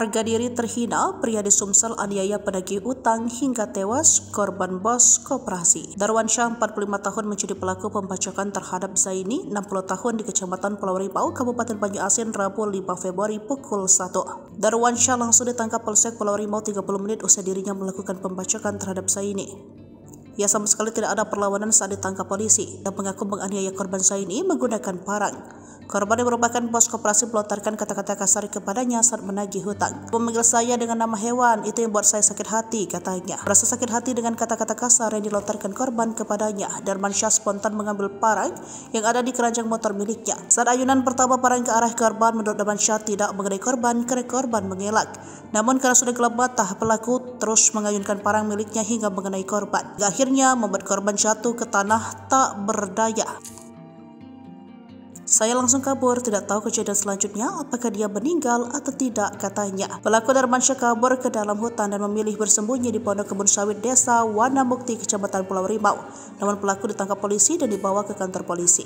Harga diri terhina, pria di Sumsel aniaya penagih utang hingga tewas, korban bos koperasi. Darwansyah 45 tahun menjadi pelaku pembacokan terhadap Zaini 60 tahun di Kecamatan Pulau Rimau, Kabupaten Banyuasin, Rabu 5 Februari pukul 1. Darwansyah langsung ditangkap Polsek Pulau Rimau 30 menit usai dirinya melakukan pembacokan terhadap Zaini. Ia sama sekali tidak ada perlawanan saat ditangkap polisi dan mengaku menganiaya korban Zaini menggunakan parang. Korban yang merupakan bos koperasi melontarkan kata-kata kasar kepadanya saat menagih hutang. "Memanggil saya dengan nama hewan, itu yang buat saya sakit hati," katanya. Merasa sakit hati dengan kata-kata kasar yang dilontarkan korban kepadanya, Darwansyah spontan mengambil parang yang ada di keranjang motor miliknya. Saat ayunan pertama parang ke arah korban, menurut Darwansyah tidak mengenai korban karena korban mengelak. Namun karena sudah gelap mata, pelaku terus mengayunkan parang miliknya hingga mengenai korban. Akhirnya membuat korban jatuh ke tanah tak berdaya. "Saya langsung kabur, tidak tahu kejadian selanjutnya apakah dia meninggal atau tidak," katanya. Pelaku Darwansyah kabur ke dalam hutan dan memilih bersembunyi di pondok kebun sawit desa Wanamukti, Kecamatan Pulau Rimau. Namun pelaku ditangkap polisi dan dibawa ke kantor polisi.